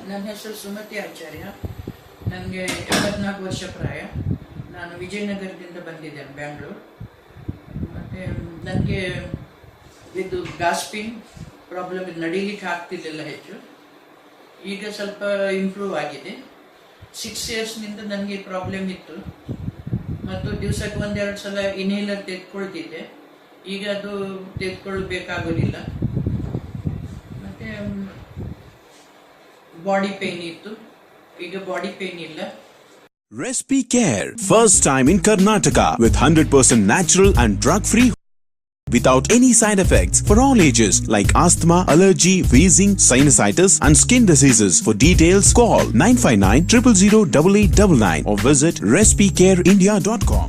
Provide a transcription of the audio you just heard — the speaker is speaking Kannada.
ನನ್ನ ಹೆಸರು ಸುಮತಿ ಆಚಾರ್ಯ. ನನಗೆ 74 ವರ್ಷ ಪ್ರಾಯ. ನಾನು ವಿಜಯನಗರದಿಂದ ಬಂದಿದ್ದೇನೆ, ಬ್ಯಾಂಗ್ಳೂರು. ಮತ್ತು ನನಗೆ ಇದು ಗಾಸ್ಪಿಂಗ್ ಪ್ರಾಬ್ಲಮ್, ನಡೀಲಿಕ್ಕೆ ಆಗ್ತಿರ್ಲಿಲ್ಲ ಹೆಚ್ಚು. ಈಗ ಸ್ವಲ್ಪ ಇಂಪ್ರೂವ್ ಆಗಿದೆ. 6 ಇಯರ್ಸ್ನಿಂದ ನನಗೆ ಪ್ರಾಬ್ಲಮ್ ಇತ್ತು ಮತ್ತು ದಿವಸಕ್ಕೆ 1-2 ಸಲ ಇನ್ಹೇಲರ್ ತೆಗೆದುಕೊಳ್ತಿದ್ದೆ. ಈಗ ಅದು ತೆಗೆದುಕೊಳ್ಬೇಕಾಗೋದಿಲ್ಲ. ಮತ್ತು ಬಾಡಿ ಪೇನ್ ಇತ್ತು, ಈಗ ಬಾಡಿ ಪೇನ್ ಇಲ್ಲ. Respicare, first time in Karnataka with 100% natural and drug-free without any side effects for all ages like asthma, allergy, wheezing, sinusitis and skin diseases. For details call 959 000 8899 or visit respicareindia.com.